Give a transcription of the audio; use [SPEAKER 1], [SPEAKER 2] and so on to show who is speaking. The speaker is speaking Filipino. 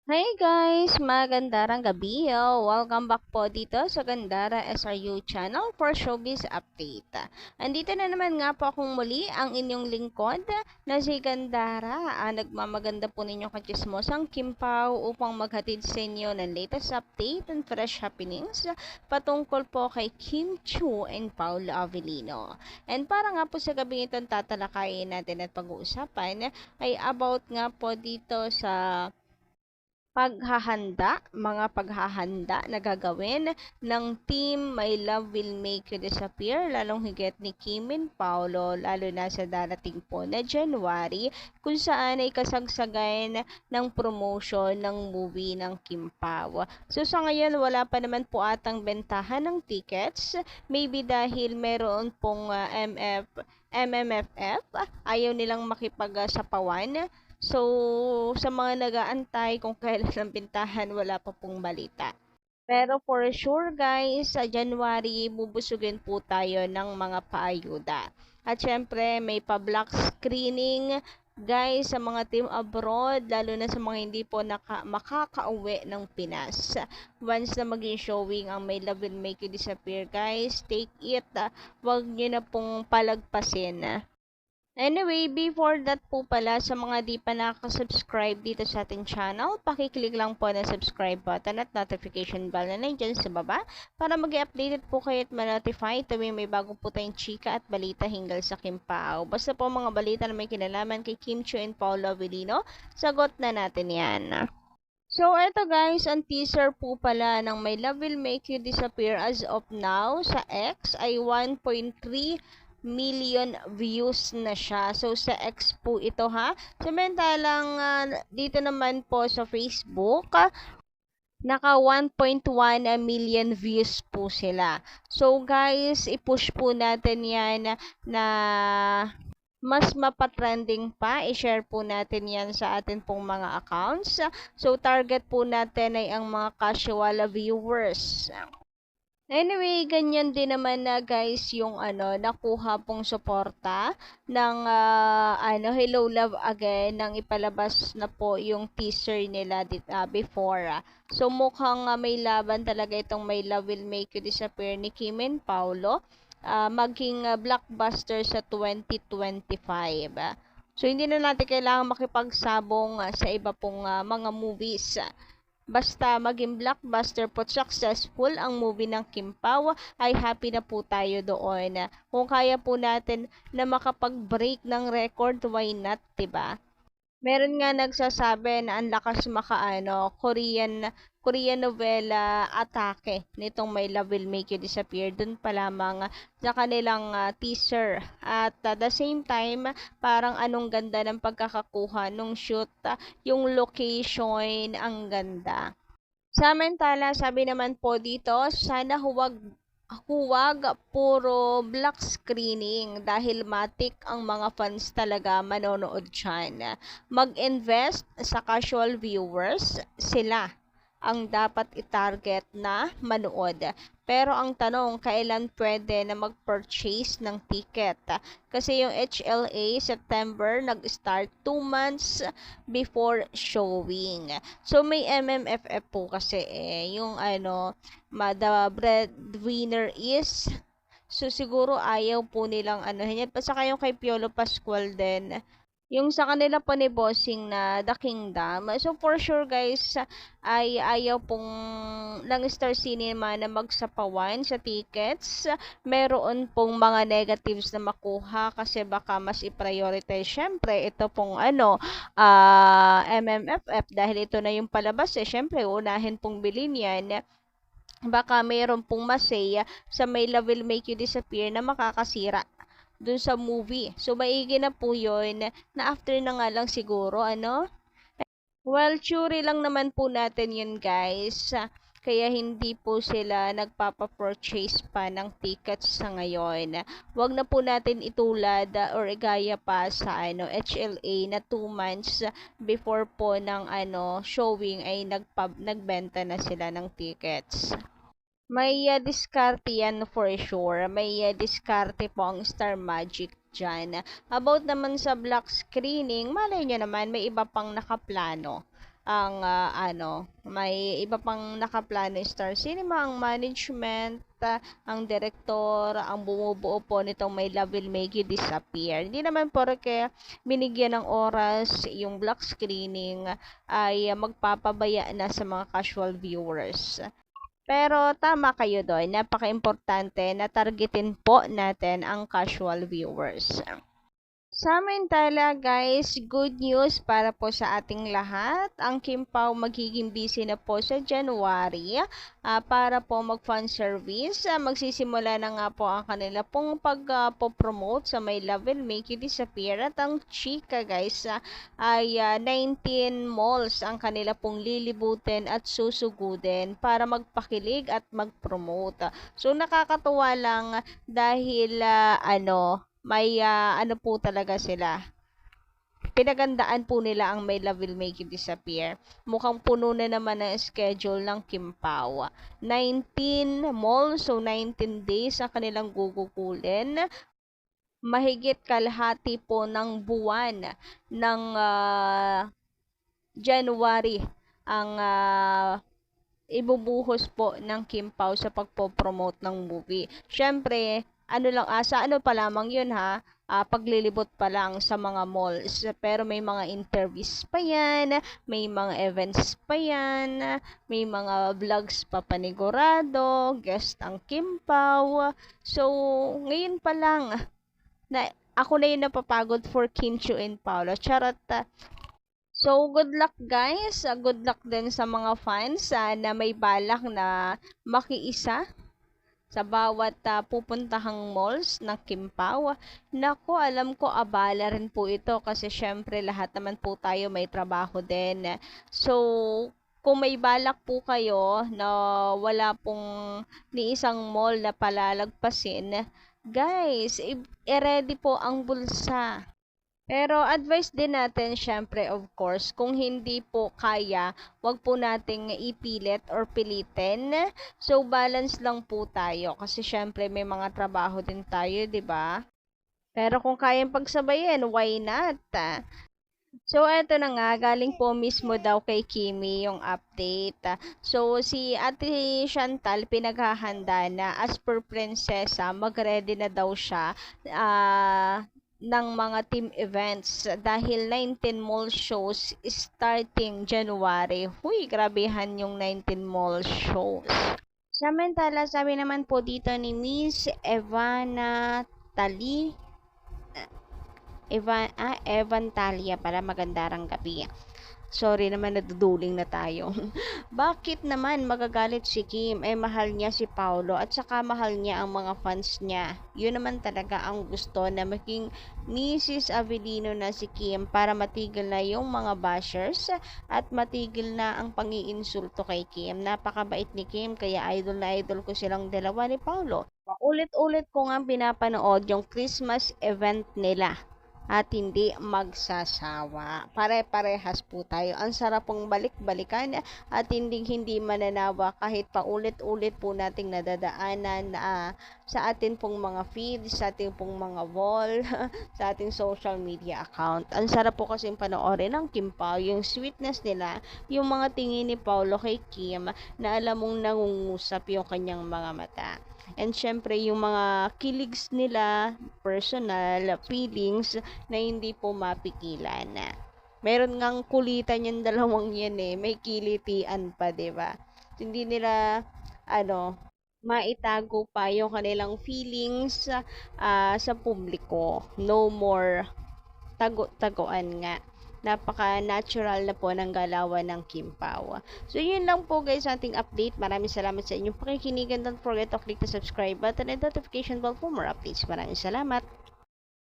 [SPEAKER 1] Hey guys! Magandang gabi! Welcome back po dito sa Gandara SRU channel for Showbiz Update. Andito na naman nga po akong muli ang inyong lingkod na si Gandara. Nagmamaganda po ninyong kachismosang Kim Pao upang maghatid sa inyo ng latest update and fresh happenings patungkol po kay Kim Chu and Paolo Avellino. And para nga po sa gabi itong tatalakayin natin at pag-uusapan ay about nga po dito sa mga paghahanda na gagawin ng team My Love Will Make You Disappear, lalong higit ni Kim and Paolo, lalo na sa darating po na January, kung saan ay kasagsagan ng promotion ng movie ng Kim Pao. So sa ngayon, wala pa naman po atang bentahan ng tickets, maybe dahil meron pong MMFF, ayaw nilang makipagsapawan. So, sa mga nag-aantay kung kailan ang bintahan, wala pa pong balita. Pero for sure guys, sa January, bubusugin po tayo ng mga paayuda. At syempre, may pa-block screening guys sa mga team abroad, lalo na sa mga hindi po makakauwi ng Pinas. Once na maging showing ang My Love Will Make You Disappear guys, take it. Wag nyo na pong palagpasin. Anyway, before that po pala, sa mga di pa nakasubscribe dito sa ating channel, pakiclick lang po na subscribe button at notification bell na nandiyan sa baba para mag-updated po kayo at ma-notify tuwing may bago po tayong chika at balita hinggil sa Kim Pao. Basta po mga balita na may kinalaman kay Kim Chiu and Paolo Avellino, sagot na natin yan. So, eto guys, ang teaser po pala ng My Love Will Make You Disappear as of now sa X ay 1.3 million views na siya. So, sa X po ito ha. Samantalang dito naman po sa Facebook, naka 1.1 million views po sila. So, guys, i-push po natin yan na mas mapatrending pa. I-share po natin yan sa atin pong mga accounts. So, target po natin ay ang mga casual viewers. Anyway, ganyan din naman na guys yung nakuha pong suporta ng Hello Love Again nang ipalabas na po yung teaser nila before. So mukhang may laban talaga itong My Love Will Make You Disappear ni Kim and Paolo, maging blockbuster sa 2025. So hindi na natin kailangan makipagsabong sa iba pong mga movies. Basta maging blockbuster po successful ang movie ng Kim Pao, ay happy na po tayo doon. Kung kaya po natin na makapag-break ng record, why not, 'di ba? Meron nga nagsasabi na ang lakas Korean novela atake nitong My Love Will Make You Disappear dun pa lamang sa kanilang teaser. At the same time, parang anong ganda ng pagkakakuha nung shoot, yung location, ang ganda. Samantala, sabi naman po dito, sana huwag puro black screening dahil matik ang mga fans talaga manonood dyan. Mag-invest sa casual viewers, sila ang dapat i-target na manood. Pero ang tanong, kailan pwede na mag-purchase ng ticket? Kasi yung HLA, September, nag-start 2 months before showing. So, may MMFF po kasi yung the breadwinner is, so siguro ayaw po nilang yan. Saka yung kay Piolo Pascual din, yung sa kanila po ni Bossing na The Kingdom. So, for sure guys, ay ayaw pong ng Star Cinema na magsapawan sa tickets. Meron pong mga negatives na makuha kasi baka mas i-prioritize. Syempre, ito pong MMFF dahil ito na yung palabas Syempre, unahin pong bilhin yan. Baka mayroon pong masaya sa My Love Will Make You Disappear na makakasira dun sa movie. So, maigi na po yun na after na nga lang siguro, Well, theory lang naman po natin yun, guys. Kaya hindi po sila nagpapa-purchase pa ng tickets sa ngayon. Huwag na po natin itulad or igaya pa sa HLA na 2 months before po ng showing ay nagbenta na sila ng tickets. May diskarte yan for sure. May diskarte po ang Star Magic dyan. About naman sa black screening, malay nyo naman may iba pang nakaplano. ang may iba pang nakaplano Star Cinema, ang management, ang direktor, ang bumubuo po nitong My Love Will Make You Disappear. Hindi naman porke binigyan ng oras yung black screening ay magpapabaya na sa mga casual viewers. Pero tama kayo doon, napaka-importante na targetin po natin ang casual viewers. Samantala guys, good news para po sa ating lahat. Ang Kim Pao magiging busy na po sa January para po mag-fan service. Magsisimula na nga po ang kanila pong pag-promote sa My Love Will Make You Disappear. At ang chika guys ay 19 malls ang kanila pong lilibutin at susugudin para magpakilig at mag-promote. So nakakatuwa lang dahil may po talaga sila. Pinagandaan po nila ang My Love Will Make You Disappear. Mukhang puno na naman ang schedule ng Kim Pao. 19 malls, so 19 days ang kanilang gugukulin. Mahigit kalahati po ng buwan ng January ang ibubuhos po ng Kim Pao sa pagpo-promote ng movie. Syempre, sa pa lamang yun paglilibot pa lang sa mga malls. Pero may mga interviews pa yan, may mga events pa yan, may mga vlogs pa panigurado, guest ang Kim Pao. So, ngayon pa lang, ako na yung napapagod for Kim Chiu and Paolo. Charot. So, good luck guys. Good luck din sa mga fans na may balak na makiisa sa bawat pupuntahang malls ng Kim Pao. Naku, alam ko abala rin po ito kasi syempre lahat naman po tayo may trabaho din. So, kung may balak po kayo na wala pong ni isang mall na palalagpasin, guys, i-ready po ang bulsa. Pero advice din natin, syempre of course, kung hindi po kaya, wag po nating ipilit or pilitin. So balance lang po tayo kasi syempre may mga trabaho din tayo, 'di ba? Pero kung kayang pagsabayin, why not? So, eto na nga, galing po mismo daw kay Kimi yung update. So, si Ate Chantal pinaghahanda na as per prinsesa, mag-ready na daw siya ng mga team events dahil 19 mall shows starting January. Huy, grabehan yung 19 mall shows. Samantala, sabi naman po dito ni Miss Evana Tali, Evan Talia para magandang gabi. Sorry naman, naduduling na tayo. Bakit naman magagalit si Kim? Mahal niya si Paolo at saka mahal niya ang mga fans niya. Yun naman talaga ang gusto na maging Mrs. Avellino na si Kim para matigil na yung mga bashers at matigil na ang pangiinsulto kay Kim. Napakabait ni Kim kaya idol na idol ko silang dalawa ni Paolo. Ulit-ulit ko nga pinapanood yung Christmas event nila at hindi magsasawa. Pare-parehas po tayo. Ang sarap pong balik-balikan at hindi mananawa kahit paulit-ulit po nating nadadaanan sa atin pong mga feed, sa ating pong mga wall, sa ating social media account. Ang sarap po kasing panoorin ng Kim Pao, yung sweetness nila, yung mga tingin ni Paolo kay Kim na alam mong nangungusap yung kanyang mga mata. And syempre, yung mga kiligs nila, personal feelings na hindi po mapigilan. Meron ngang kulitan yung dalawang yan may kilitian pa, 'di ba? Hindi nila maitago pa yung kanilang feelings sa publiko. No more tago-taguan nga. Napaka-natural na po ng galawan ng Kim Pao. So, yun lang po guys ating update. Maraming salamat sa inyong pakikinig and don't forget to click the subscribe button and notification bell for more updates. Maraming salamat.